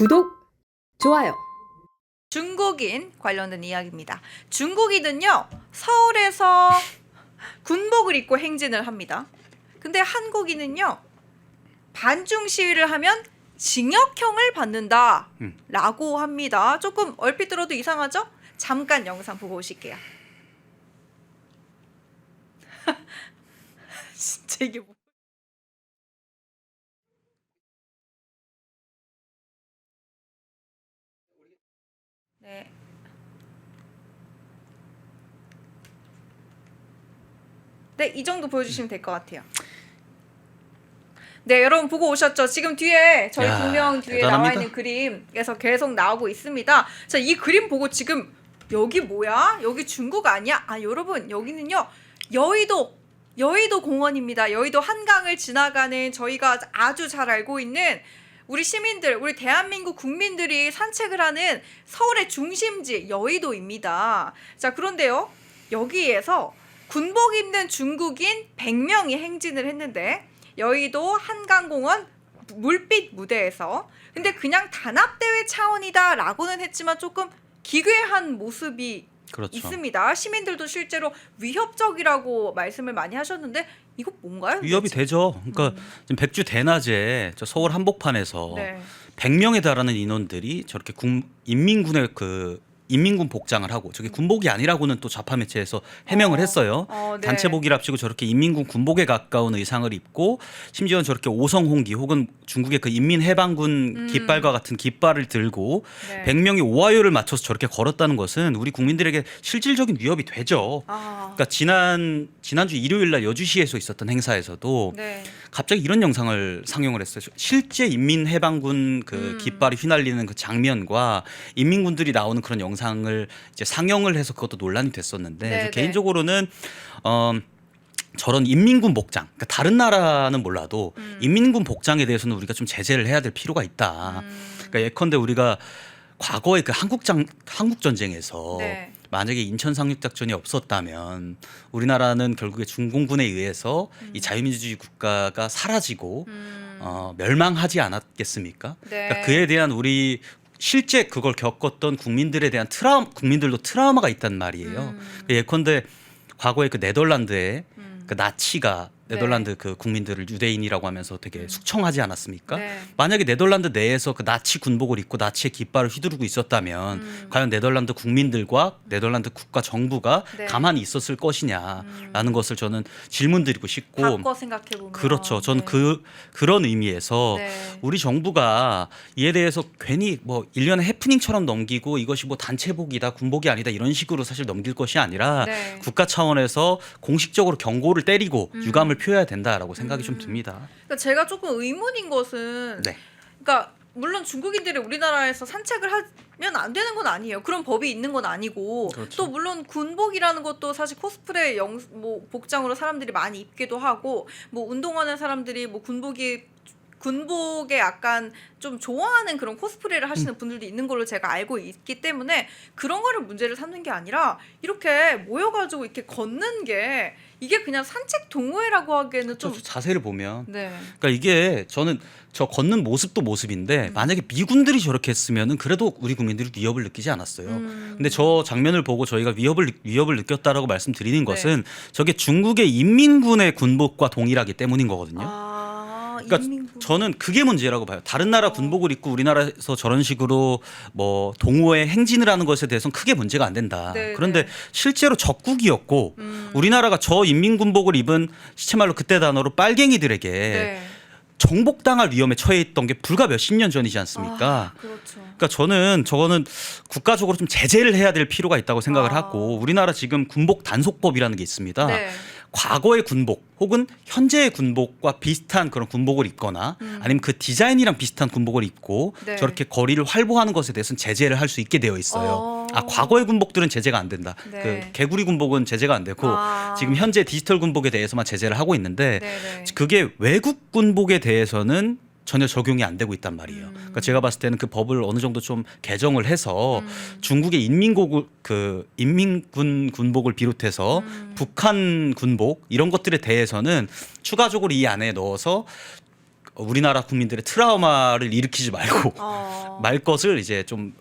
구독, 좋아요. 중국인 관련된 이야기입니다. 중국인은요, 서울에서 군복을 입고 행진을 합니다. 근데 한국인은요, 반중 시위를 하면 징역형을 받는다 라고 합니다. 조금 얼핏 들어도 이상하죠? 잠깐 영상 보고 오실게요. 진짜 이게 뭐... 네. 네, 이 정도 보여주시면 될 것 같아요. 네, 여러분 보고 오셨죠? 지금 뒤에 저희 야, 분명 뒤에 대단합니다. 나와 있는 그림에서 계속 나오고 있습니다. 자, 이 그림 보고 지금 여기 뭐야? 여기 중국 아니야? 아, 여러분 여기는요 여의도 공원입니다. 여의도 한강을 지나가는 저희가 아주 잘 알고 있는 우리 시민들, 우리 대한민국 국민들이 산책을 하는 서울의 중심지 여의도입니다. 자, 그런데요, 여기에서 군복 입는 중국인 100명이 행진을 했는데 여의도 한강공원 물빛 무대에서, 근데 그냥 단합대회 차원이다라고는 했지만 조금 기괴한 모습이 그렇죠. 있습니다. 시민들도 실제로 위협적이라고 말씀을 많이 하셨는데 이거 뭔가요? 위협이 도대체? 되죠. 그러니까 지금 백주 대낮에 저 서울 한복판에서 네. 100명에 달하는 인원들이 저렇게 인민군의 인민군 복장을 하고, 저게 군복이 아니라고는 또 좌파 매체에서 해명을 했어요. 네. 단체복이랍시고 저렇게 인민군 군복에 가까운 의상을 입고, 심지어는 저렇게 오성홍기 혹은 중국의 그 인민해방군 깃발과 같은 깃발을 들고 네. 100명이 오하이오를 맞춰서 저렇게 걸었다는 것은 우리 국민들에게 실질적인 위협이 되죠. 아, 그러니까 지난주 일요일 날 여주시에서 있었던 행사에서도 네. 갑자기 이런 영상을 상영을 했어요. 실제 인민해방군 그 깃발이 휘날리는 그 장면과 인민군들이 나오는 그런 영상을 이제 상영을 해서 그것도 논란이 됐었는데, 네, 네. 개인적으로는 저런 인민군 복장, 그러니까 다른 나라는 몰라도 인민군 복장에 대해서는 우리가 좀 제재를 해야 될 필요가 있다. 그러니까 예컨대 우리가 과거에 그 한국 전쟁에서 네. 만약에 인천 상륙작전이 없었다면 우리나라는 결국에 중공군에 의해서 이 자유민주주의 국가가 사라지고 멸망하지 않았겠습니까? 네. 그러니까 그에 대한 우리 실제 그걸 겪었던 국민들에 대한 국민들도 트라우마가 있단 말이에요. 예컨대 과거에 그 네덜란드에 그 나치가 네덜란드 그 국민들을 유대인이라고 하면서 되게 숙청하지 않았습니까? 네. 만약에 네덜란드 내에서 그 나치 군복을 입고 나치의 깃발을 휘두르고 있었다면 과연 네덜란드 국민들과 네덜란드 국가 정부가 네. 가만히 있었을 것이냐라는 것을 저는 질문드리고 싶고, 바꿔 생각해 보면 그렇죠. 저는 네. 그런 의미에서 네. 우리 정부가 이에 대해서 괜히 뭐 일련의 해프닝처럼 넘기고 이것이 뭐 단체복이다, 군복이 아니다 이런 식으로 사실 넘길 것이 아니라 네. 국가 차원에서 공식적으로 경고를 때리고 유감을 표해야 된다라고 생각이 좀 듭니다. 그러니까 제가 조금 의문인 것은, 네. 그러니까 물론 중국인들이 우리나라에서 산책을 하면 안 되는 건 아니에요. 그런 법이 있는 건 아니고, 그렇죠. 또 물론 군복이라는 것도 사실 코스프레 뭐 복장으로 사람들이 많이 입기도 하고, 뭐 운동하는 사람들이 뭐 군복에 약간 좀 좋아하는 그런 코스프레를 하시는 분들도 있는 걸로 제가 알고 있기 때문에 그런 거를 문제를 삼는 게 아니라 이렇게 모여가지고 이렇게 걷는 게 이게 그냥 산책 동호회라고 하기에는 좀 자세를 보면 네. 그러니까 이게 저는 저 걷는 모습도 모습인데 만약에 미군들이 저렇게 했으면은 그래도 우리 국민들이 위협을 느끼지 않았어요. 근데 저 장면을 보고 저희가 위협을 느꼈다라고 말씀드리는 것은 저게 중국의 인민군의 군복과 동일하기 때문인 거거든요. 그러니까 인민군. 저는 그게 문제라고 봐요. 다른 나라 군복을 입고 우리나라에서 저런 식으로 뭐 동호회 행진을 하는 것에 대해서는 크게 문제가 안 된다. 네, 그런데 네. 실제로 적국이었고 우리나라가 저 인민군복을 입은 시체말로 그때 단어로 빨갱이들에게 네. 정복당할 위험에 처해 있던 게 불과 몇십 년 전이지 않습니까? 그렇죠. 그러니까 저는 저거는 국가적으로 좀 제재를 해야 될 필요가 있다고 생각을 하고, 우리나라 지금 군복 단속법이라는 게 있습니다. 네. 과거의 군복 혹은 현재의 군복과 비슷한 그런 군복을 입거나 아니면 그 디자인이랑 비슷한 군복을 입고 네. 저렇게 거리를 활보하는 것에 대해서는 제재를 할 수 있게 되어 있어요. 과거의 군복들은 제재가 안 된다. 네. 그 개구리 군복은 제재가 안 되고 지금 현재 디지털 군복에 대해서만 제재를 하고 있는데, 네네. 그게 외국 군복에 대해서는 전혀 적용이 안 되고 있단 말이에요. 그러니까 제가 봤을 때는 그 법을 어느 정도 좀 개정을 해서 중국의 인민군 군복을 비롯해서 북한 군복 이런 것들에 대해서는 추가적으로 이 안에 넣어서 우리나라 국민들의 트라우마를 일으키지 말고 말 것을 이제 좀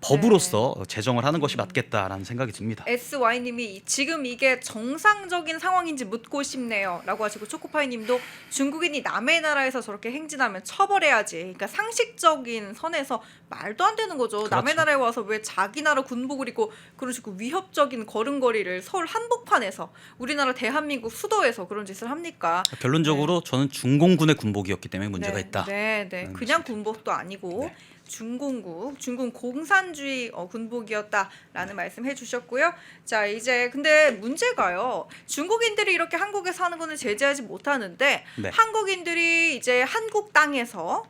법으로서 제정을 하는 것이 맞겠다라는 생각이 듭니다. SY님이 지금 이게 정상적인 상황인지 묻고 싶네요라고 하시고 초코파이님도 중국인이 남의 나라에서 저렇게 행진하면 처벌해야지. 그러니까 상식적인 선에서 말도 안 되는 거죠. 그렇죠. 남의 나라에 와서 왜 자기 나라 군복을 입고 그런 식으로 위협적인 걸음걸이를 서울 한복판에서 우리나라 대한민국 수도에서 그런 짓을 합니까? 결론적으로 저는 중공군의 군복이었기 때문에 문제가 있다. 네. 그냥 군복도 아니고 중공국, 중공 공산주의 군복이었다라는 말씀해 주셨고요. 자, 이제 근데 문제가요. 중국인들이 이렇게 한국에 사는 거는 제재하지 못하는데 한국인들이 이제 한국 땅에서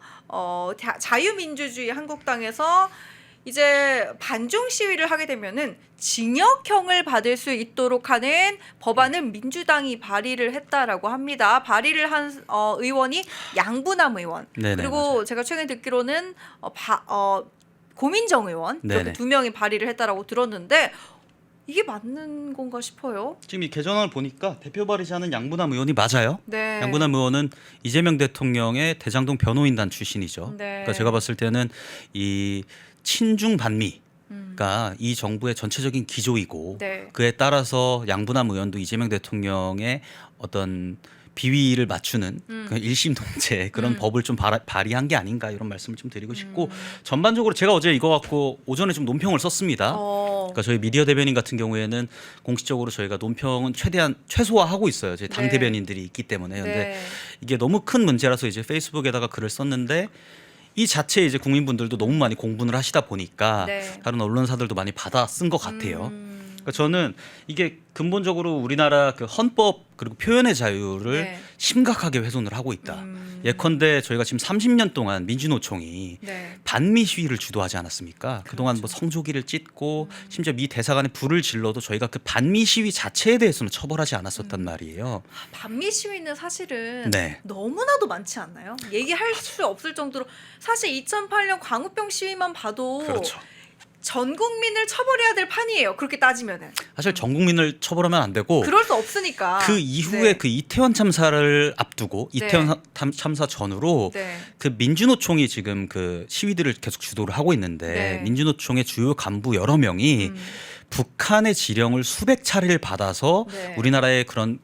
자유민주주의 한국 땅에서 이제 반중 시위를 하게 되면은 징역형을 받을 수 있도록 하는 법안을 민주당이 발의를 했다라고 합니다. 발의를 한 의원이 양부남 의원. 네네, 그리고 맞아요. 제가 최근에 듣기로는 고민정 의원 이렇게 네네. 두 명이 발의를 했다라고 들었는데 이게 맞는 건가 싶어요. 지금 이 개정안을 보니까 대표 발의자는 양부남 의원이 맞아요. 네. 양부남 의원은 이재명 대통령의 대장동 변호인단 출신이죠. 네. 그러니까 제가 봤을 때는 이 친중 반미가 이 정부의 전체적인 기조이고 네. 그에 따라서 양부남 의원도 이재명 대통령의 어떤 비위를 맞추는 그 일심동체 그런 법을 좀 발의한 게 아닌가 이런 말씀을 좀 드리고 싶고 전반적으로 제가 어제 이거 갖고 오전에 좀 논평을 썼습니다. 그러니까 저희 미디어 대변인 같은 경우에는 공식적으로 저희가 논평은 최대한 최소화하고 있어요. 저희 당 네. 대변인들이 있기 때문에. 근데 네. 이게 너무 큰 문제라서 이제 페이스북에다가 글을 썼는데 이 자체에 이제 국민분들도 너무 많이 공분을 하시다 보니까 네. 다른 언론사들도 많이 받아 쓴 것 같아요. 그러니까 저는 이게 근본적으로 우리나라 그 헌법 그리고 표현의 자유를 네. 심각하게 훼손을 하고 있다. 예컨대 저희가 지금 30년 동안 민주노총이 네. 반미 시위를 주도하지 않았습니까? 그동안 뭐 성조기를 찢고 심지어 미 대사관에 불을 질러도 저희가 그 반미 시위 자체에 대해서는 처벌하지 않았었단 말이에요. 반미 시위는 사실은 네. 너무나도 많지 않나요? 얘기할 수 없을 정도로 사실 2008년 광우병 시위만 봐도 그렇죠. 전 국민을 처벌해야 될 판이에요. 그렇게 따지면은 사실 전 국민을 처벌하면 안 되고 그럴 수 없으니까. 그 이후에 네. 그 이태원 참사를 앞두고 네. 이태원 참사 전후로 네. 그 민주노총이 지금 그 시위들을 계속 주도를 하고 있는데 네. 민주노총의 주요 간부 여러 명이 북한의 지령을 수백 차례를 받아서 네. 우리나라의 그런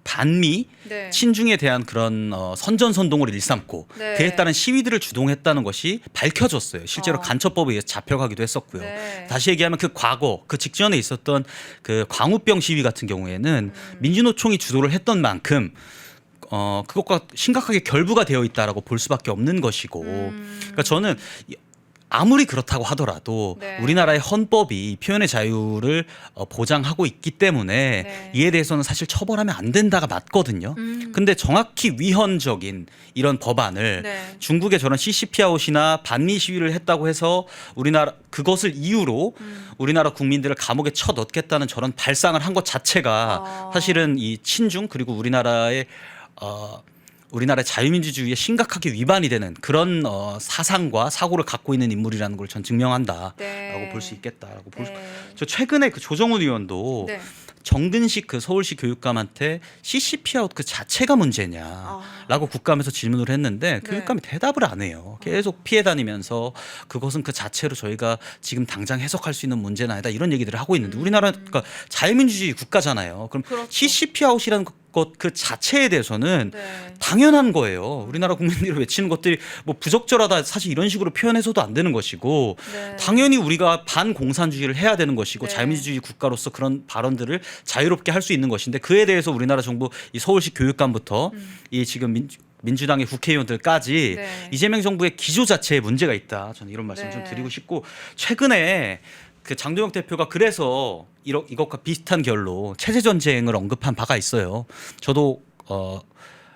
반미 네. 친중에 대한 그런 선전선동을 일삼고 네. 그에 따른 시위들을 주동했다는 것이 밝혀졌어요. 실제로 어. 간첩법에 의해 잡혀가기도 했었고요. 네. 다시 얘기하면 그 과거 그 직전에 있었던 그 광우병 시위 같은 경우에는 민주노총이 주도를 했던 만큼 그것과 심각하게 결부가 되어 있다라고 볼 수밖에 없는 것이고 그러니까 저는 아무리 그렇다고 하더라도 네. 우리나라의 헌법이 표현의 자유를 보장하고 있기 때문에 네. 이에 대해서는 사실 처벌하면 안 된다가 맞거든요. 근데 정확히 위헌적인 이런 법안을 네. 중국의 저런 CCP아웃이나 반미 시위를 했다고 해서 우리나라 그것을 이유로 우리나라 국민들을 감옥에 쳐넣겠다는 저런 발상을 한 것 자체가 사실은 이 친중 그리고 우리나라의 자유민주주의에 심각하게 위반이 되는 그런 사상과 사고를 갖고 있는 인물이라는 걸 전 증명한다라고 네. 볼 수 있겠다라고 네. 저 최근에 그 조정훈 의원도 네. 정근식 그 서울시 교육감한테 CCP아웃 그 자체가 문제냐라고 국감에서 질문을 했는데 교육감이 대답을 안 해요. 계속 피해 다니면서 그것은 그 자체로 저희가 지금 당장 해석할 수 있는 문제는 아니다 이런 얘기들을 하고 있는데 우리나라가 그러니까 자유민주주의 국가잖아요. 그럼 그렇죠. CCP아웃이라는 것 그 자체에 대해서는 네. 당연한 거예요. 우리나라 국민들이 외치는 것들이 뭐 부적절하다 사실 이런 식으로 표현해서도 안 되는 것이고 네. 당연히 우리가 반공산주의를 해야 되는 것이고 네. 자유민주주의 국가로서 그런 발언들을 자유롭게 할 수 있는 것인데 그에 대해서 우리나라 정부 이 서울시 교육감부터 이 지금 민주당의 국회의원들까지 네. 이재명 정부의 기조 자체에 문제가 있다. 저는 이런 말씀 좀 네. 드리고 싶고 최근에 그 장도영 대표가 그래서 이것과 비슷한 결로 체제 전쟁을 언급한 바가 있어요. 저도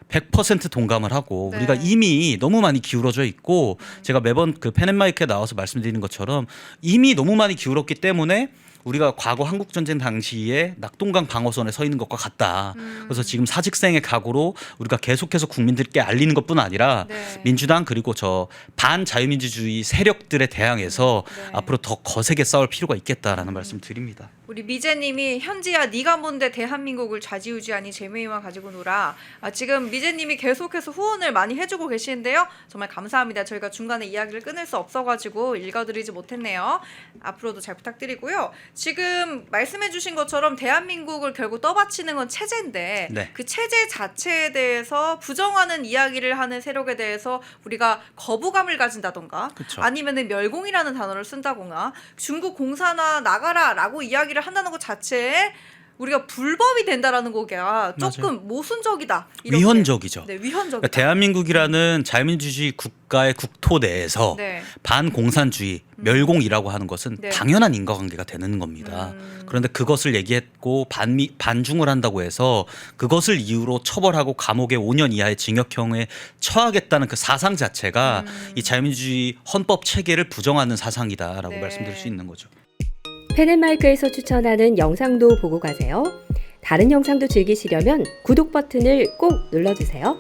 100% 동감을 하고 네. 우리가 이미 너무 많이 기울어져 있고 제가 매번 그 펜앤마이크에 나와서 말씀드리는 것처럼 이미 너무 많이 기울었기 때문에 우리가 과거 한국 전쟁 당시에 낙동강 방어선에 서 있는 것과 같다. 그래서 지금 사직생의 각오로 우리가 계속해서 국민들께 알리는 것뿐 아니라 네. 민주당 그리고 저 반자유민주주의 세력들에 대항해서 네. 앞으로 더 거세게 싸울 필요가 있겠다라는 말씀 드립니다. 우리 미제님이 현지야 네가 뭔데 대한민국을 좌지우지하니 제메이만 가지고 놀아. 지금 미제님이 계속해서 후원을 많이 해주고 계시는데요. 정말 감사합니다. 저희가 중간에 이야기를 끊을 수 없어가지고 읽어드리지 못했네요. 앞으로도 잘 부탁드리고요. 지금 말씀해주신 것처럼 대한민국을 결국 떠받치는 건 체제인데 네. 그 체제 자체에 대해서 부정하는 이야기를 하는 세력에 대해서 우리가 거부감을 가진다던가 그쵸. 아니면은 멸공이라는 단어를 쓴다거나 중국 공산화 나가라라고 이야기를 한다는 것 자체에 우리가 불법이 된다라는 거가 조금 모순적이다. 이렇게. 위헌적이죠. 네, 위헌적이다. 그러니까 대한민국이라는 자유민주주의 국가의 국토 내에서 네. 반공산주의, 멸공이라고 하는 것은 네. 당연한 인과관계가 되는 겁니다. 그런데 그것을 얘기했고 반중을 한다고 해서 그것을 이유로 처벌하고 감옥에 5년 이하의 징역형에 처하겠다는 그 사상 자체가 이 자유민주주의 헌법 체계를 부정하는 사상이다라고 네. 말씀드릴 수 있는 거죠. 펜앤마이크에서 추천하는 영상도 보고 가세요. 다른 영상도 즐기시려면 구독 버튼을 꼭 눌러주세요.